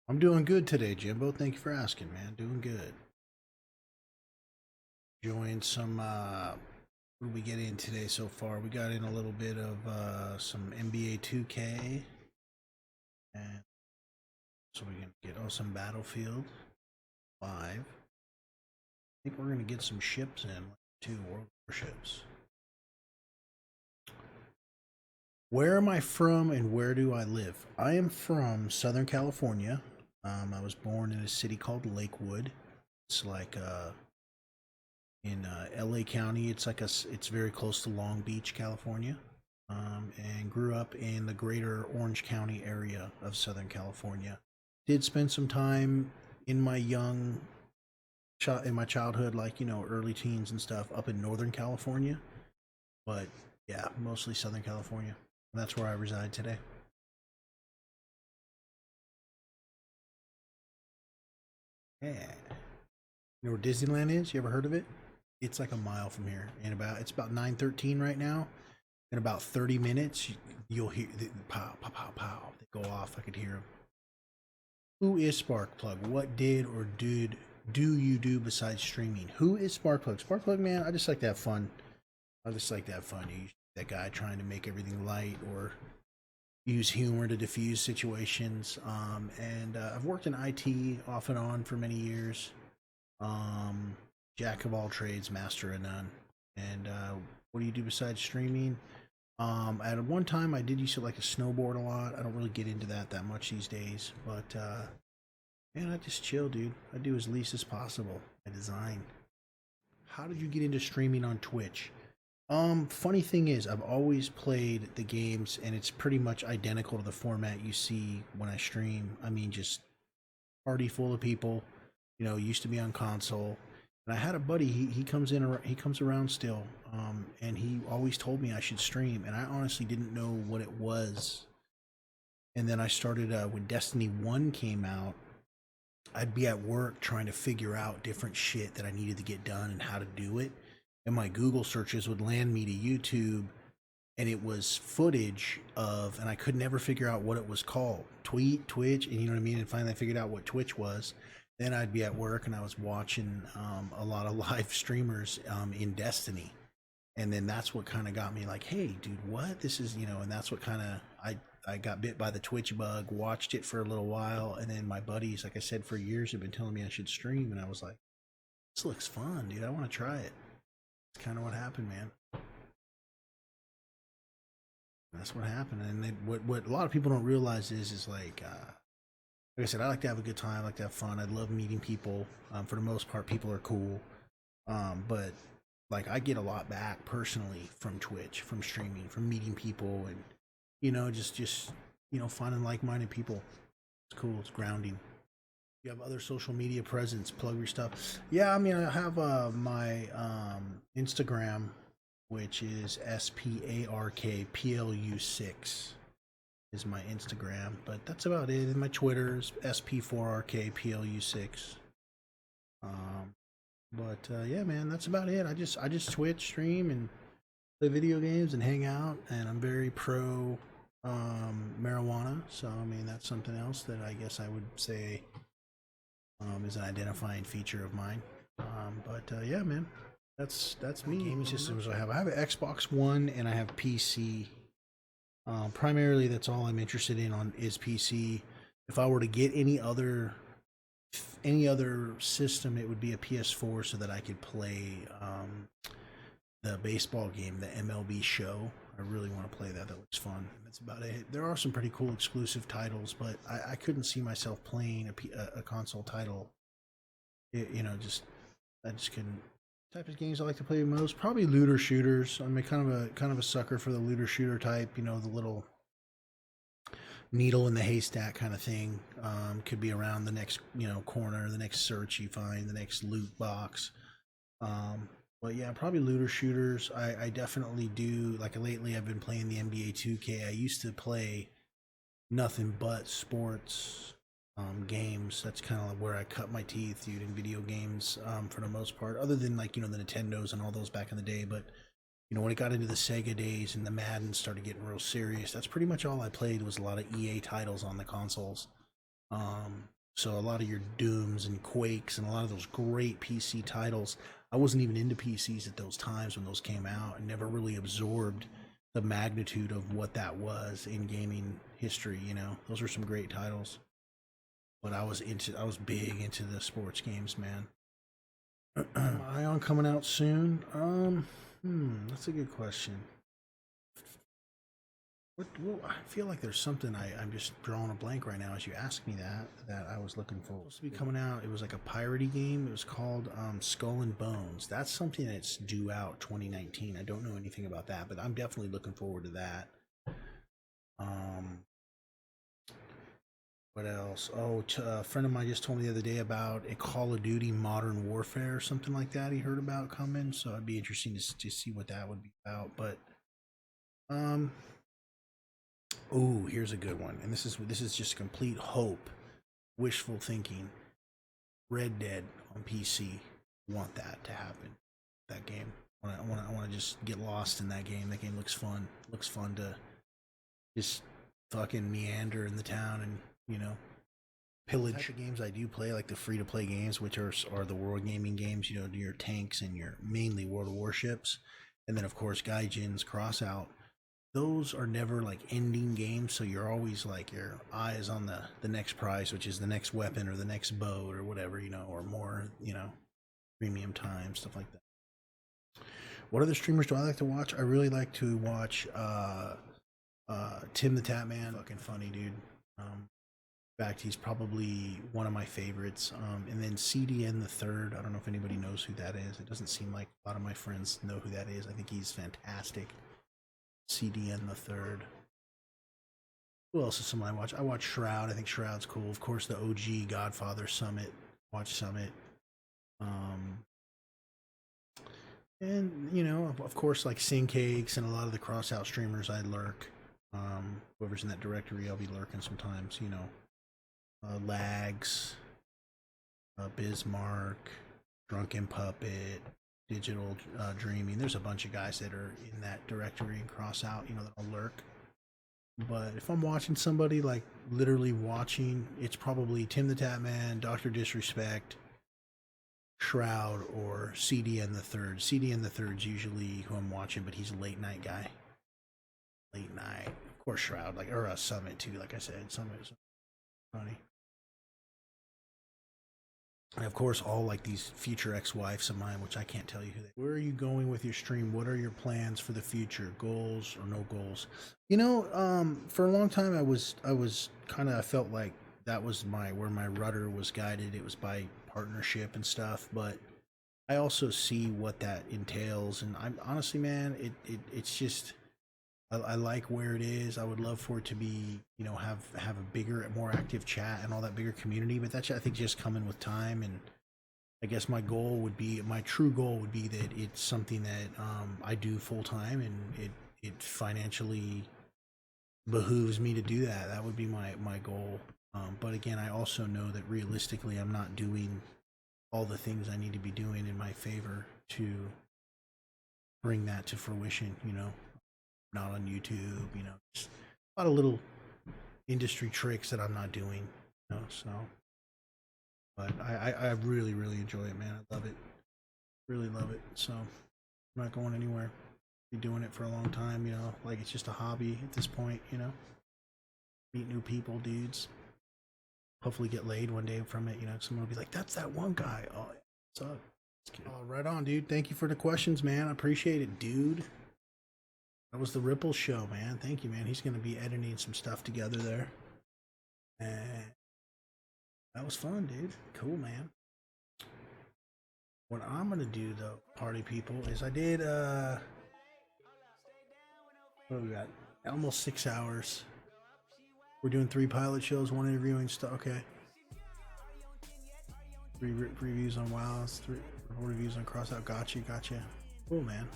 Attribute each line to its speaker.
Speaker 1: I'm doing good today, Jimbo. Thank you for asking, man. Doing good. Enjoying some what did we get in today so far? We got in a little bit of some NBA 2K, and so we're gonna get some Battlefield 5. I think we're gonna get some ships in, like 2 World War ships. Where am I from and where do I live? I am from Southern California. I was born in a city called Lakewood. It's like in LA County. It's very close to Long Beach, California, and grew up in the greater Orange County area of Southern California. Did spend some time in my in my childhood, like early teens and stuff, up in Northern California. But yeah, mostly Southern California. And that's where I reside today. Yeah, you know where Disneyland is? You ever heard of it? It's like a mile from here, and it's about 9:13 right now. In about 30 minutes, you'll hear the pow, pow, pow, pow. They go off. I could hear them. Who is Sparkplug? What did or did do you do besides streaming? Who is Sparkplug? Sparkplug, man, I just like to have fun. I just like to have fun. You that guy trying to make everything light or use humor to diffuse situations. And I've worked in IT off and on for many years. Um, Jack of all trades, master of none. And what do you do besides streaming? At one time, I did used to like to snowboard a lot. I don't really get into that much these days, but man, I just chill, dude. I do as least as possible. I design. How did you get into streaming on Twitch? Funny thing is, I've always played the games, and it's pretty much identical to the format you see when I stream. I mean, just party full of people. Used to be on console. And I had a buddy. He comes in. He comes around still. And he always told me I should stream, and I honestly didn't know what it was. And then I started when Destiny 1 came out. I'd be at work trying to figure out different shit that I needed to get done and how to do it. And my Google searches would land me to YouTube, and it was footage of, and I could never figure out what it was called. Twitch, and you know what I mean? And finally I figured out what Twitch was. Then I'd be at work and I was watching a lot of live streamers in Destiny. And then that's what kind of got me like, hey, dude, what? This is, and that's what kind of, I got bit by the Twitch bug, watched it for a little while. And then my buddies, like I said, for years have been telling me I should stream. And I was like, this looks fun, dude. I want to try it. It's kind of what happened, man. That's what happened. And then what a lot of people don't realize is like I said, I like to have a good time. I like to have fun. I love meeting people. For the most part, people are cool. But like I get a lot back personally from Twitch, from streaming, from meeting people, and just finding like-minded people. It's cool. It's grounding. You have other social media presence. Plug your stuff. Yeah, I mean, I have my Instagram, which is SPARKPLU6 is my Instagram, but that's about it. And my Twitter's SP4RKPLU6. Um, but yeah, man, that's about it. I just Twitch stream and play video games and hang out, and I'm very pro marijuana. So I mean, that's something else that I guess I would say is an identifying feature of mine. But yeah, man, that's me. Gaming systems I have an Xbox One and I have PC. Primarily, that's all I'm interested in on is PC. If I were to get any other system, it would be a PS4 so that I could play the baseball game, the MLB Show. I really want to play that. That looks fun. That's about it. There are some pretty cool exclusive titles, but I couldn't see myself playing a console title. Just I just couldn't. Type of games I like to play most probably looter shooters. I'm a kind of a sucker for the looter shooter type. The little needle in the haystack kind of thing. Could be around the next corner, the next search you find, the next loot box. Um, but yeah, probably looter shooters. I definitely do. Like lately, I've been playing the NBA 2K. I used to play nothing but sports games. That's kind of where I cut my teeth, dude, in video games for the most part. Other than like the Nintendos and all those back in the day, but when it got into the Sega days and the Madden started getting real serious, that's pretty much all I played was a lot of EA titles on the consoles. So a lot of your Dooms and Quakes and a lot of those great PC titles, I wasn't even into PCs at those times when those came out, and never really absorbed the magnitude of what that was in gaming history. You know, those were some great titles. But I was big into the sports games, man. Ion coming out soon. That's a good question. Well, I feel like there's something I'm just drawing a blank right now as you ask me that I was looking for. It was supposed to be coming out. It was like a piratey game. It was called Skull and Bones. That's something that's due out 2019. I don't know anything about that, but I'm definitely looking forward to that. What else? Oh, a friend of mine just told me the other day about a Call of Duty Modern Warfare or something like that. He heard about coming, so it'd be interesting to see what that would be about. But oh, here's a good one, and this is just complete hope, wishful thinking. Red Dead on PC. Want that to happen. That game. I want to just get lost in that game. That game looks fun. Looks fun to just fucking meander in the town and, you know, pillage. The type of games I do play, like the free to play games, which are the world gaming games. You know, your tanks and your mainly World of Warships, and then of course Gaijins, Crossout. Those are never like ending games, so you're always like your eyes on the next prize, which is the next weapon or the next boat or whatever, you know, or more, you know, premium time, stuff like that. What other streamers do I like to watch? I really like to watch Tim the Tatman. Fucking funny dude. In fact, he's probably one of my favorites. And then CDN the Third. I don't know if anybody knows who that is. It doesn't seem like a lot of my friends know who that is. I think he's fantastic. CDN the Third. Who else is someone I watch? I watch Shroud. I think Shroud's cool. Of course, the OG Godfather Summit. Watch Summit. And you know, of course, like Syncakes and a lot of the Crossout streamers, I lurk. Whoever's in that directory, I'll be lurking sometimes. You know, Lags, Bismarck, Drunken Puppet, Digital Dreaming. There's a bunch of guys that are in that directory and Crossout, you know, that'll lurk. But if I'm watching somebody, like literally watching, it's probably Tim the Tatman, Dr. Disrespect, Shroud, or CDN the Third. CDN the Third's usually who I'm watching, but he's a late night guy. Late night. Of course, Shroud, like, or Summit too, like I said. Summit is funny. And of course, all like these future ex-wives of mine, which I can't tell you who they are. Where are you going with your stream? What are your plans for the future? Goals or no goals? You know, for a long time, I was kind of, I felt like that was where my rudder was guided. It was by partnership and stuff, but I also see what that entails. And I'm honestly, man, it's just, I like where it is. I would love for it to be, you know, have a bigger, more active chat and all that bigger community. But that's, I think, just coming with time. And I guess my true goal would be that it's something that I do full time, and it financially behooves me to do that. That would be my goal. But again, I also know that realistically, I'm not doing all the things I need to be doing in my favor to bring that to fruition, you know. Not on YouTube, you know, just a lot of little industry tricks that I'm not doing, you know, so. But I really, really enjoy it, man. I love it. Really love it. So I'm not going anywhere. Be doing it for a long time, you know, like it's just a hobby at this point, you know. Meet new people, dudes. Hopefully get laid one day from it, you know. Someone will be like, that's that one guy. Oh, yeah. What's up? Oh, right on, dude. Thank you for the questions, man. I appreciate it, dude. That was the Ripple show, man. Thank you, man. He's going to be editing some stuff together there. And that was fun, dude. Cool, man. What I'm going to do, though, party people, is I did, what do we got? Almost 6 hours. We're doing 3 pilot shows, 1 interviewing stuff. Okay. 3 reviews on WoW, 3 reviews on Crossout. Gotcha. Cool, man.